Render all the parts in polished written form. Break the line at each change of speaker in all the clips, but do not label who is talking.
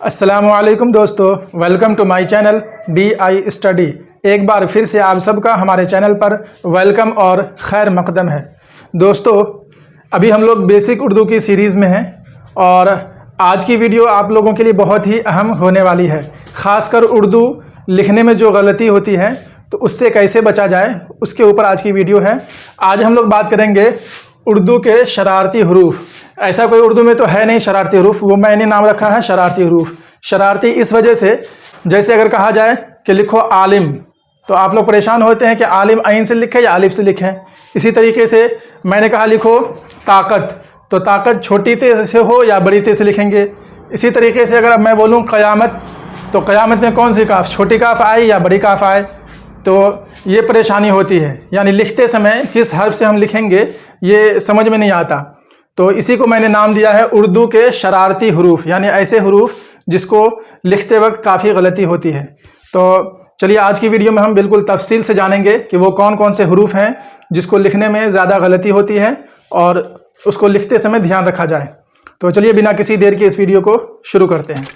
अस्सलामुअलैकुम दोस्तों, welcome to my channel DI study. एक बार फिर से आप सबका हमारे चैनल पर वेलकम और खैर मकदम है। दोस्तों, अभी हम लोग बेसिक उर्दू की सीरीज़ में हैं और आज की वीडियो आप लोगों के लिए बहुत ही अहम होने वाली है। ख़ासकर उर्दू लिखने में जो गलती होती है तो उससे कैसे बचा जाए, उसके ऊपर आज की वीडियो है। आज हम लोग बात करेंगे उर्दू के शरारती हरूफ। ऐसा कोई उर्दू में तो है नहीं शरारती हरूफ, वो मैंने नाम रखा है शरारती हरूफ। शरारती इस वजह से, जैसे अगर कहा जाए कि लिखो आलिम, तो आप लोग परेशान होते हैं कि आलिम आइन से लिखें या अलिफ से लिखें। इसी तरीके से मैंने कहा लिखो ताकत, तो ताकत छोटी ते से हो या बड़ी ते से लिखेंगे। इसी तरीके से अगर मैं बोलूँ क़यामत, तो क़यामत में कौन सी काफ, छोटी काफ आए या बड़ी काफ आए, तो ये परेशानी होती है। यानी लिखते समय किस हर्फ से हम लिखेंगे ये समझ में नहीं आता। तो इसी को मैंने नाम दिया है उर्दू के शरारती हरूफ, यानी ऐसे हरूफ जिसको लिखते वक्त काफ़ी गलती होती है। तो चलिए आज की वीडियो में हम बिल्कुल तफसील से जानेंगे कि वो कौन कौन से हरूफ हैं जिसको लिखने में ज़्यादा गलती होती है और उसको लिखते समय ध्यान रखा जाए। तो चलिए बिना किसी देर के इस वीडियो को शुरू करते हैं।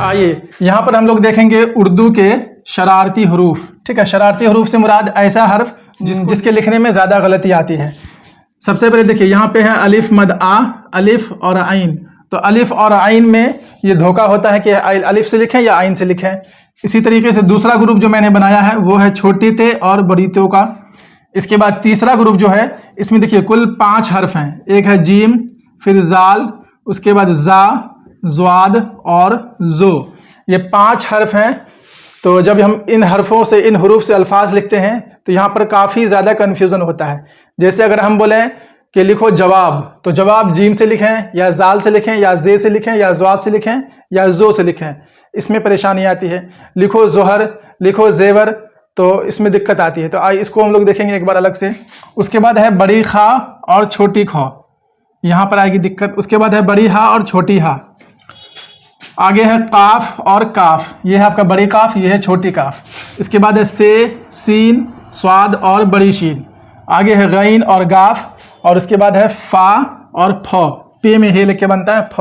आइए यहाँ पर हम लोग देखेंगे उर्दू के शरारती हरूफ। ठीक है, शरारती हरूफ से मुराद ऐसा हर्फ जिसके लिखने में ज़्यादा गलती आती है। सबसे पहले देखिए यहाँ पे है अलिफ मद आ, अलिफ और आइन। तो अलिफ और आइन में ये धोखा होता है कि अलिफ से लिखें या आइन से लिखें। इसी तरीके से दूसरा ग्रुप जो मैंने बनाया है वो है छोटी ते और बड़ी ते का। इसके बाद तीसरा ग्रुप जो है, इसमें देखिए कुल 5 हर्फ हैं। एक है जीम, फिर जाल, उसके बाद जा, ज़्वाद और जो। ये 5 हर्फ हैं। तो जब हम इन हरफों से, इन हरूफ से अल्फाज लिखते हैं तो यहाँ पर काफ़ी ज़्यादा कन्फ्यूज़न होता है। जैसे अगर हम बोलें कि लिखो जवाब, तो जवाब जीम से लिखें या जाल से लिखें या जे से लिखें या ज़्वाद से लिखें या जो से लिखें, इसमें परेशानी आती है। लिखो जोहर, लिखो जेवर, तो इसमें दिक्कत आती है। तो आइए इसको हम लोग देखेंगे एक बार अलग से। उसके बाद है बड़ी खा और छोटी खा, यहाँ पर आएगी दिक्कत। उसके बाद है बड़ी हा और छोटी हा। आगे है काफ और काफ, ये है आपका बड़ी काफ, ये है छोटी काफ। इसके बाद है से, सीन, स्वाद और बड़ी शीन। आगे है गईन और गाफ, और उसके बाद है फा और फ, पे में हे लिख के बनता है फ।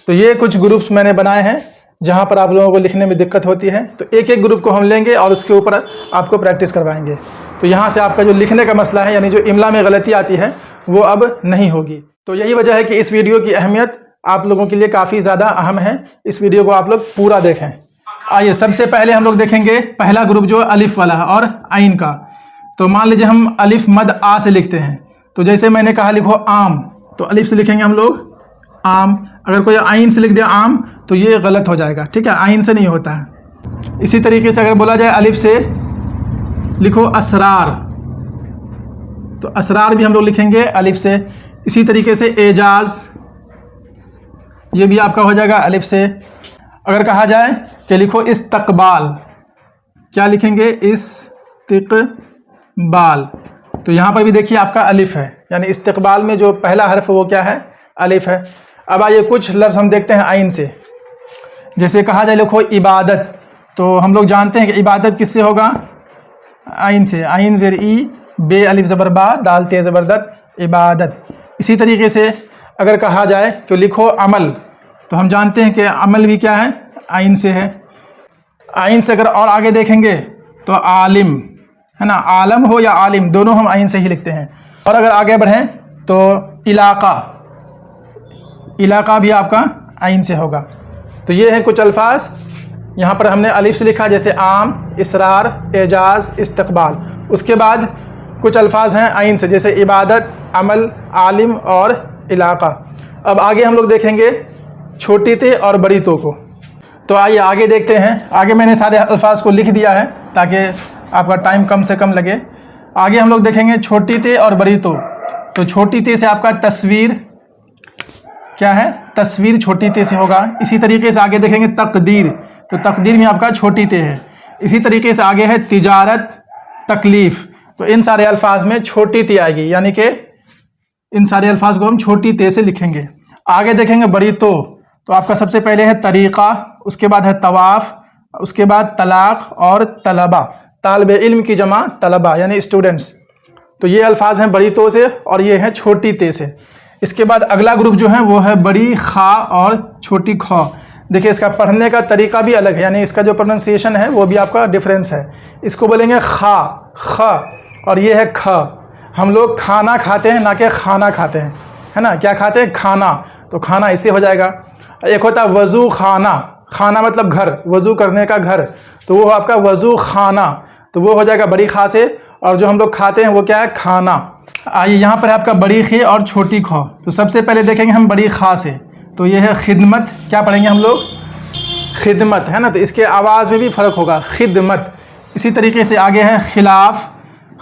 तो ये कुछ ग्रुप्स मैंने बनाए हैं जहाँ पर आप लोगों को लिखने में दिक्कत होती है। तो एक एक ग्रुप को हम लेंगे और उसके ऊपर आपको प्रैक्टिस करवाएंगे। तो यहाँ से आपका जो लिखने का मसला है, यानी जो इमला में गलती आती है, वो अब नहीं होगी। तो यही वजह है कि इस वीडियो की अहमियत आप लोगों के लिए काफ़ी ज़्यादा अहम है। इस वीडियो को आप लोग पूरा देखें। आइए सबसे पहले हम लोग देखेंगे पहला ग्रुप जो अलिफ वाला है और आइन का। तो मान लीजिए हम अलिफ मद आ से लिखते हैं, तो जैसे मैंने कहा लिखो आम, तो अलिफ से लिखेंगे हम लोग आम। अगर कोई आइन से लिख दिया आम तो ये गलत हो जाएगा। ठीक है, आइन से नहीं होता है। इसी तरीके से अगर बोला जाए अलिफ से लिखो असरार, तो असरार भी हम लोग लिखेंगे अलिफ से। इसी तरीके से एजाज, ये भी आपका हो जाएगा अलिफ से। अगर कहा जाए कि लिखो इस्तकबाल, क्या लिखेंगे इस्तिकबाल, तो यहाँ पर भी देखिए आपका अलिफ है, यानी इस्तकबाल में जो पहला हर्फ वो क्या है, अलिफ है। अब आइए कुछ लफ्ज़ हम देखते हैं आइन से। जैसे कहा जाए लिखो इबादत, तो हम लोग जानते हैं कि इबादत किससे होगा, आइन से। आइन ज़ेर ई, बे अलिफ ज़बर बा, दाल ते ज़बर दत, इबादत। इसी तरीके से अगर कहा जाए कि लिखो अमल, तो हम जानते हैं कि अमल भी क्या है, आइन से है। आइन से अगर और आगे देखेंगे तो आलिम है ना, आलम हो या आलिम, दोनों हम आइन से ही लिखते हैं। और अगर आगे बढ़ें तो इलाका, इलाका भी आपका आइन से होगा। तो ये हैं कुछ अल्फाज, यहाँ पर हमने अलिफ से लिखा, जैसे आम, इसरार, एजाज, इस्तकबाल। उसके बाद कुछ अल्फाज हैं आइन से, जैसे इबादत, अमल, आलिम और इलाका। अब आगे हम लोग देखेंगे छोटी ते और बड़ी तो को। तो आइए आगे देखते हैं। आगे मैंने सारे अल्फाज को लिख दिया है ताकि आपका टाइम कम से कम लगे। आगे हम लोग देखेंगे छोटी ते और बड़ी तो। तो छोटी ते से आपका तस्वीर, क्या है, तस्वीर छोटी ते से होगा। इसी तरीके से आगे देखेंगे तकदीर, तो तकदीर में आपका छोटी ते है। इसी तरीके से आगे है तिजारत, तकलीफ़, तो इन सारे अल्फाज में छोटी ते आएगी, यानी कि इन सारे अल्फाज को हम छोटी ते से लिखेंगे। आगे देखेंगे बड़ी तो आपका सबसे पहले है तरीक़ा, उसके बाद है तवाफ़, उसके बाद तलाक़ और तलबा, तालिब इल्म की जमा तलबा यानी स्टूडेंट्स। तो ये अल्फाज हैं बड़ी तो से और ये हैं छोटी ते से। इसके बाद अगला ग्रुप जो है वो है बड़ी खा और छोटी खौ। देखिए इसका पढ़ने का तरीका भी अलग है, यानी इसका जो प्रोनाउंसिएशन है वो भी आपका डिफरेंस है। इसको बोलेंगे खा, ख, और ये है ख। हम लोग खाना खाते हैं ना कि खाना खाते हैं, है ना। क्या खाते हैं? खाना, तो खाना इससे हो जाएगा। एक होता है वज़ू खाना, खाना मतलब घर, वज़ू करने का घर, तो वो आपका वज़ू खाना, तो वो हो जाएगा बड़ी खा से। और जो हम लोग खाते हैं वो क्या है? खाना। आइए यहाँ पर है आपका बड़ी खे और छोटी खौ। तो सबसे पहले देखेंगे हम बड़ी खा से, तो ये है खिदमत। क्या पढ़ेंगे हम लोग? खिदमत, है ना। तो इसके आवाज़ में भी फ़र्क होगा, खिदमत। इसी तरीके से आगे है खिलाफ,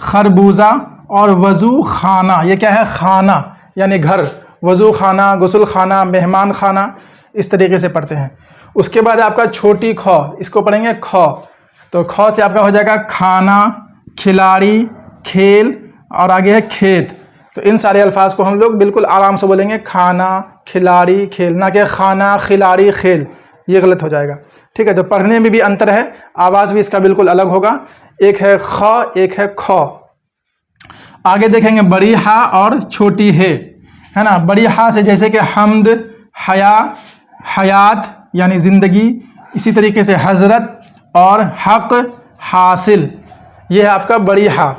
खरबूजा और वज़ू खाना। ये क्या है? खाना यानी घर, वज़ू खाना, गुस्ल खाना, मेहमान खाना, इस तरीके से पढ़ते हैं। उसके बाद आपका छोटी खौ, इसको पढ़ेंगे खौ। तो खौ से आपका हो जाएगा खाना, खिलाड़ी, खेल और आगे है खेत। तो इन सारे अल्फाज को हम लोग बिल्कुल आराम से बोलेंगे, खाना, खिलाड़ी, खेल, ना कि खाना, खिलाड़ी, खेल, ये गलत हो जाएगा। ठीक है, तो पढ़ने में भी अंतर है, आवाज़ भी इसका बिल्कुल अलग होगा। एक है ख, एक है खौ। आगे देखेंगे बड़ी हा और छोटी हे, है ना। बड़ी हा से जैसे कि हमद, हया, हयात यानी ज़िंदगी, इसी तरीके से हज़रत और हक़, हासिल, ये है आपका बड़ी हा।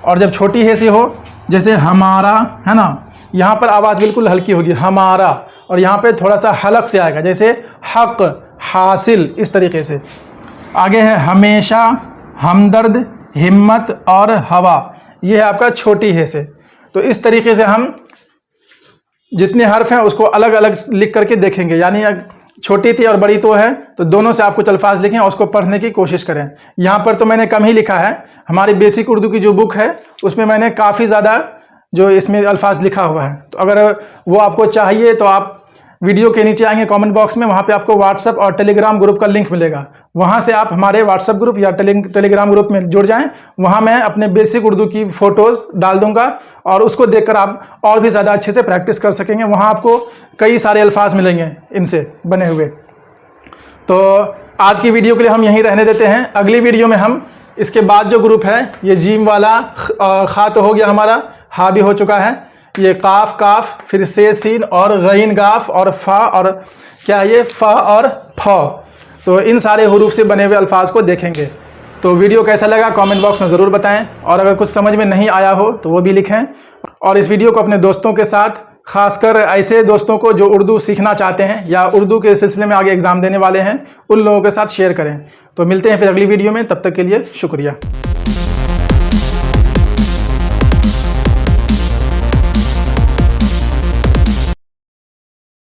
और जब छोटी हे से हो, जैसे हमारा, है ना, यहाँ पर आवाज़ बिल्कुल हल्की होगी, हमारा, और यहाँ पे थोड़ा सा हलक से आएगा, जैसे हक़, हासिल, इस तरीके से। आगे है हमेशा, हमदर्द, हिम्मत और हवा, ये है आपका छोटी हे से। तो इस तरीके से हम जितने हर्फ हैं उसको अलग अलग लिख करके देखेंगे, यानी छोटी थी और बड़ी तो है, तो दोनों से आप कुछ अल्फाज लिखें और उसको पढ़ने की कोशिश करें। यहाँ पर तो मैंने कम ही लिखा है, हमारी बेसिक उर्दू की जो बुक है उसमें मैंने काफ़ी ज़्यादा जो इसमें अल्फाज लिखा हुआ है। तो अगर वो आपको चाहिए तो आप वीडियो के नीचे आएंगे कमेंट बॉक्स में, वहाँ पे आपको व्हाट्सअप और टेलीग्राम ग्रुप का लिंक मिलेगा, वहाँ से आप हमारे व्हाट्सअप ग्रुप या टेलीग्राम ग्रुप में जुड़ जाएं। वहाँ मैं अपने बेसिक उर्दू की फ़ोटोज़ डाल दूँगा और उसको देखकर आप और भी ज़्यादा अच्छे से प्रैक्टिस कर सकेंगे। वहाँ आपको कई सारे अल्फाज मिलेंगे इनसे बने हुए। तो आज की वीडियो के लिए हम यहीं रहने देते हैं। अगली वीडियो में हम इसके बाद जो ग्रुप है, ये जीम वाला खा तो हो गया हमारा, हा भी हो चुका है, ये काफ काफ, फिर से सीन और गईन गाफ और फा और क्या है ये फा और फौ। तो इन सारे हुरूफ से बने हुए अल्फाज को देखेंगे। तो वीडियो कैसा लगा कमेंट बॉक्स में ज़रूर बताएं, और अगर कुछ समझ में नहीं आया हो तो वो भी लिखें। और इस वीडियो को अपने दोस्तों के साथ, खासकर ऐसे दोस्तों को जो उर्दू सीखना चाहते हैं या उर्दू के सिलसिले में आगे एग्ज़ाम देने वाले हैं, उन लोगों के साथ शेयर करें। तो मिलते हैं फिर अगली वीडियो में, तब तक के लिए शुक्रिया।